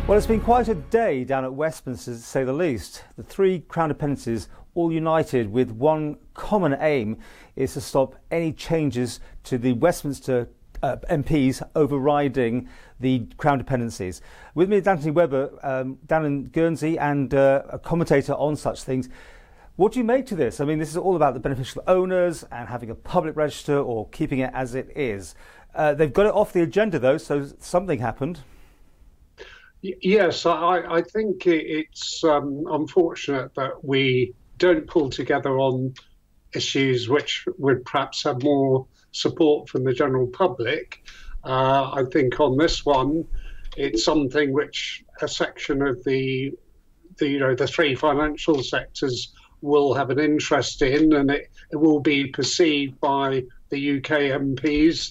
Well, it's been quite a day down at Westminster, to say the least. The three Crown Dependencies, all united with one common aim, is to stop any changes to the Westminster MPs overriding the Crown Dependencies. With me is Anthony Webber, down in Guernsey, and a commentator on such things. What do you make to this? I mean, this is all about the beneficial owners and having a public register or keeping it as it is. They've got it off the agenda, though, so something happened. Yes, I think it's unfortunate that we don't pull together on issues which would perhaps have more support from the general public. I think on this one, it's something which a section of the three financial sectors will have an interest in, and it will be perceived by the UK MPs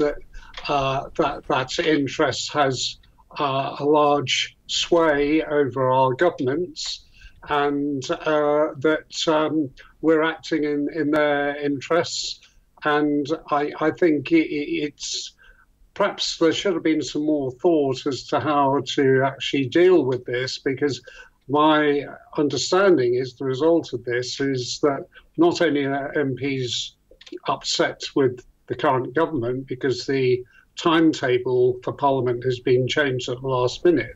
that interest has a large sway over our governments, and that we're acting in their interests. And I think it's perhaps there should have been some more thought as to how to actually deal with this, because my understanding is the result of this is that not only are MPs upset with the current government because the timetable for Parliament has been changed at the last minute,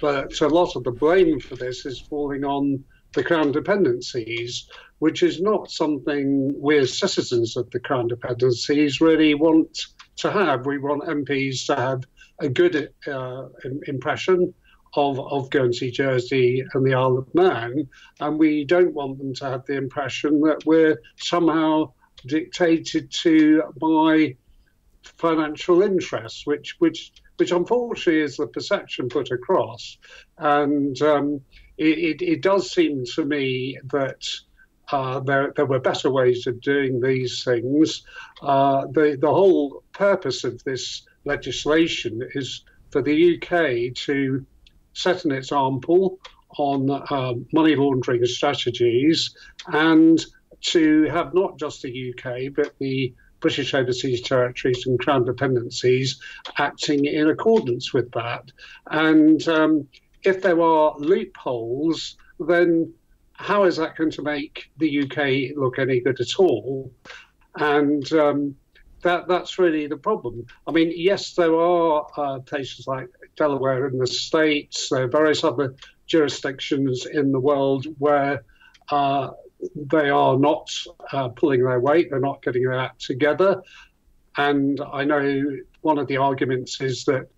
but a lot of the blame for this is falling on the Crown Dependencies, which is not something we as citizens of the Crown Dependencies really want to have. We want MPs to have a good impression of Guernsey, Jersey and the Isle of Man, and we don't want them to have the impression that we're somehow dictated to by financial interests, which unfortunately is the perception put across. And it does seem to me that there were better ways of doing these things. The whole purpose of this legislation is for the UK to set an example on money laundering strategies, and to have not just the UK but the British Overseas Territories and Crown Dependencies acting in accordance with that. And if there are loopholes, then how is that going to make the UK look any good at all? And that's really the problem. I mean, yes, there are places like Delaware in the States, there are various other jurisdictions in the world where they are not pulling their weight, they're not getting their act together. And I know one of the arguments is that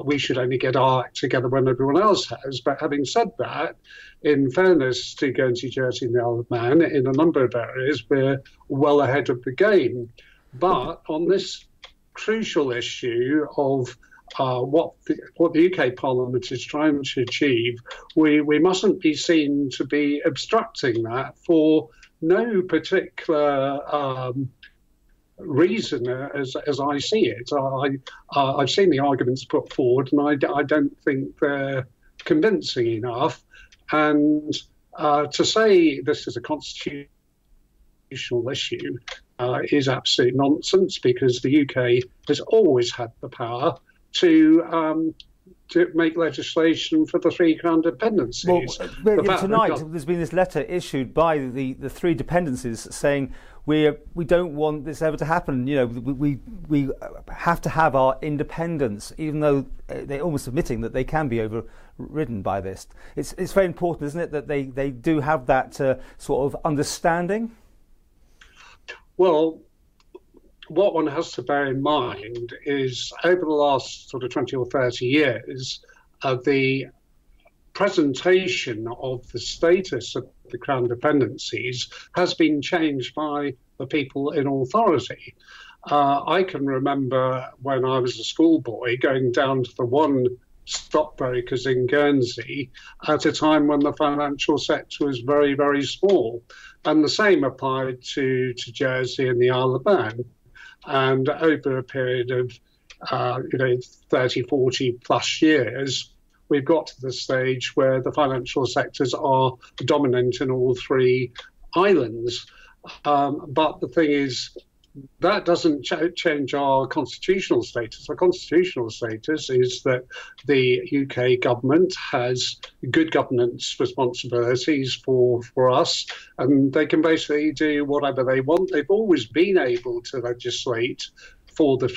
we should only get our act together when everyone else has. But having said that, in fairness to Guernsey, Jersey and the Isle of Man, in a number of areas, we're well ahead of the game. But on this crucial issue of what the UK Parliament is trying to achieve, we mustn't be seen to be obstructing that for no particular reason, as I see it. I've seen the arguments put forward, and I don't think they're convincing enough. And to say this is a constitutional issue is absolute nonsense, because the UK has always had the power to make legislation for the three Crown Dependencies. Well, tonight there's been this letter issued by the three dependencies saying we don't want this ever to happen. You know, we have to have our independence, even though they're almost admitting that they can be overridden by this. It's very important, isn't it, that they do have that sort of understanding? Well, what one has to bear in mind is over the last sort of 20 or 30 years, the presentation of the status of the Crown Dependencies has been changed by the people in authority. I can remember when I was a schoolboy going down to the one stockbrokers in Guernsey at a time when the financial sector was very, very small. And the same applied to Jersey and the Isle of Man. And over a period of 30, 40 plus years, we've got to the stage where the financial sectors are dominant in all three islands. But the thing is, that doesn't change our constitutional status. Our constitutional status is that the UK government has good governance responsibilities for us, and they can basically do whatever they want. They've always been able to legislate for the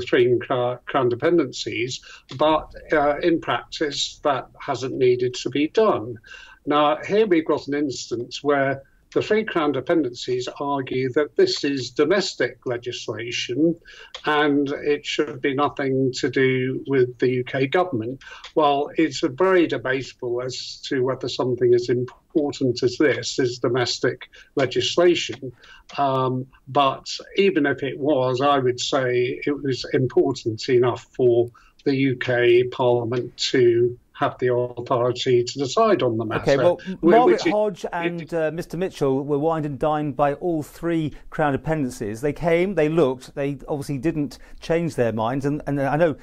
three Crown Dependencies, but in practice that hasn't needed to be done. Now, here we've got an instance where the three Crown Dependencies argue that this is domestic legislation and it should be nothing to do with the UK government. Well, it's very debatable as to whether something as important as this is domestic legislation. But even if it was, I would say it was important enough for the UK Parliament to have the authority to decide on the matter. Okay, well, Margaret Hodge and Mr Mitchell were wined and dined by all three Crown Dependencies. They came, they looked, they obviously didn't change their minds. And I know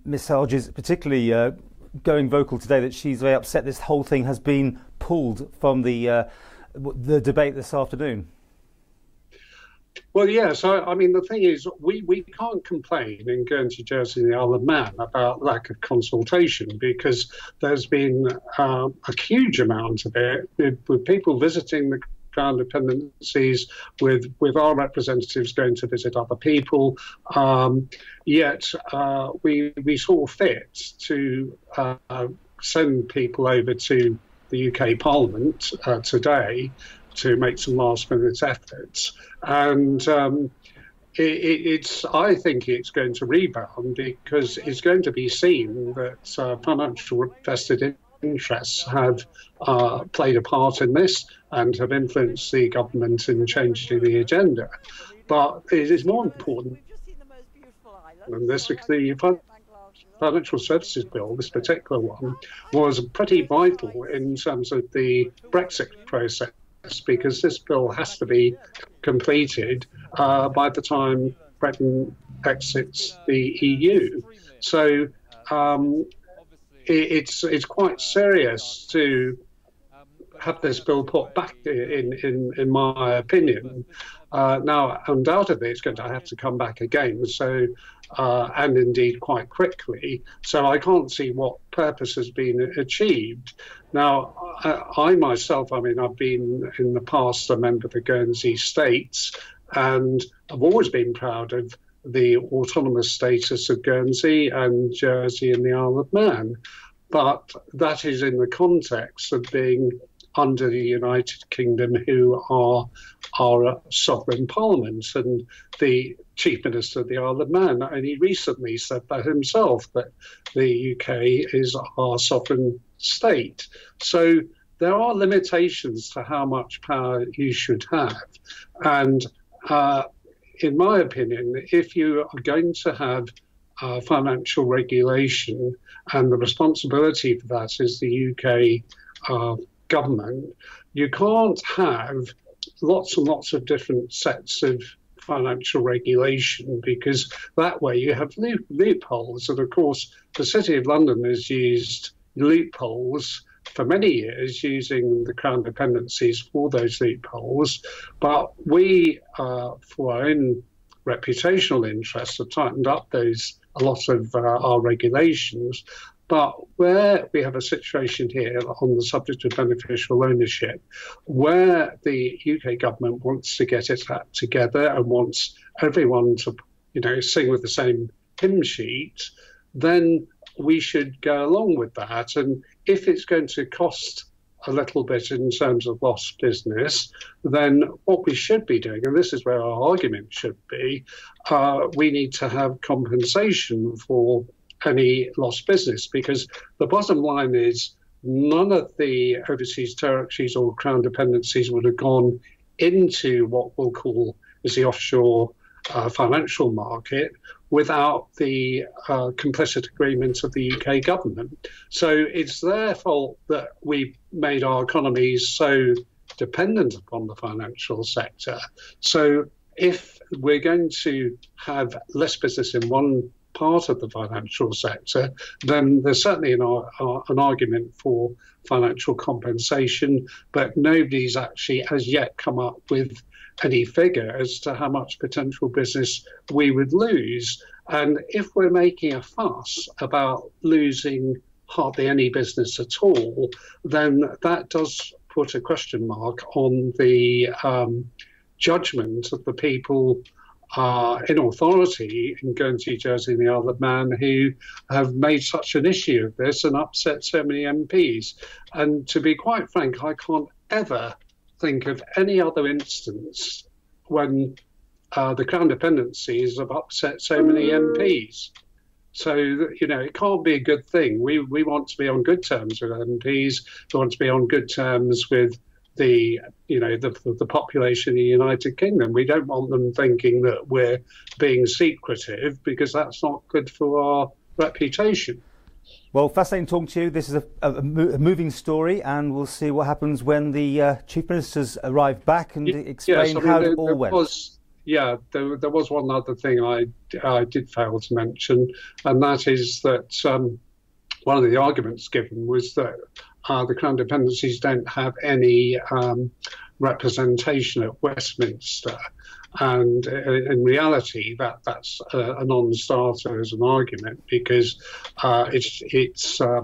Miss Hodge is particularly going vocal today that she's very upset this whole thing has been pulled from the debate this afternoon. Well, yes. I mean, the thing is, we can't complain in Guernsey, Jersey and the Isle of Man about lack of consultation, because there's been a huge amount of it with people visiting the Crown Dependencies, with our representatives going to visit other people. Yet we saw fit to send people over to the UK Parliament today to make some last-minute efforts, and I think it's going to rebound, because it's going to be seen that financial vested interests have played a part in this and have influenced the government in changing the agenda. But it is more important than this, because the Financial Services Bill, this particular one, was pretty vital in terms of the Brexit process, because this bill has to be completed by the time Britain exits the EU. So it's quite serious to have this bill put back, in my opinion. Now, undoubtedly, it's going to have to come back again, so and indeed quite quickly. So I can't see what purpose has been achieved. Now, I myself, I mean, I've been in the past a member of the Guernsey States, and I've always been proud of the autonomous status of Guernsey and Jersey and the Isle of Man. But that is in the context of being under the United Kingdom, who are our sovereign parliament. And the Chief Minister of the Isle of Man only recently said that himself, that the UK is our sovereign state. So there are limitations to how much power you should have. And in my opinion, if you are going to have financial regulation, and the responsibility for that is the UK government, you can't have lots and lots of different sets of financial regulation, because that way you have loopholes. And of course, the City of London has used loopholes for many years, using the Crown Dependencies for those loopholes. But we, for our own reputational interests, have tightened up a lot of our regulations. But where we have a situation here on the subject of beneficial ownership, where the UK government wants to get its act together and wants everyone to, sing with the same hymn sheet, then we should go along with that. And if it's going to cost a little bit in terms of lost business, then what we should be doing, and this is where our argument should be, we need to have compensation for any lost business, because the bottom line is none of the overseas territories or Crown Dependencies would have gone into what we'll call is the offshore financial market without the complicit agreement of the UK government. So it's their fault that we made our economies so dependent upon the financial sector. So if we're going to have less business in one part of the financial sector, then there's certainly an argument for financial compensation, but nobody's actually as yet come up with any figure as to how much potential business we would lose. And if we're making a fuss about losing hardly any business at all, then that does put a question mark on the judgment of the people in authority in Guernsey, Jersey and the Isle of Man who have made such an issue of this and upset so many MPs. And to be quite frank, I can't ever think of any other instance when the Crown Dependencies have upset so many MPs. So, it can't be a good thing. We want to be on good terms with MPs. We want to be on good terms with the population of the United Kingdom. We don't want them thinking that we're being secretive, because that's not good for our reputation. Well, fascinating talking to you. This is a moving story, and we'll see what happens when the Chief Ministers arrive back and explain how it all went. There was one other thing I did fail to mention, and that is that one of the arguments given was that the Crown Dependencies don't have any representation at Westminster. And in reality, that's a non-starter as an argument, because it's a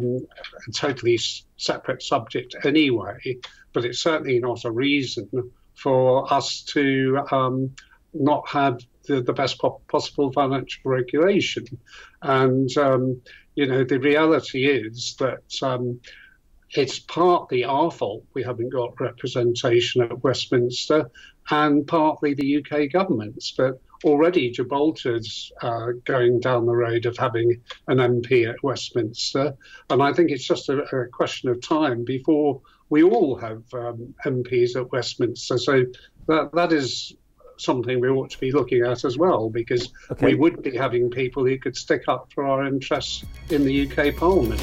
totally separate subject anyway, but it's certainly not a reason for us to not have the best possible financial regulation. And, the reality is that it's partly our fault we haven't got representation at Westminster, and partly the UK government's. But already Gibraltar's going down the road of having an MP at Westminster, and I think it's just a question of time before we all have MPs at Westminster. So that is something we ought to be looking at as well, because we would be having people who could stick up for our interests in the UK Parliament.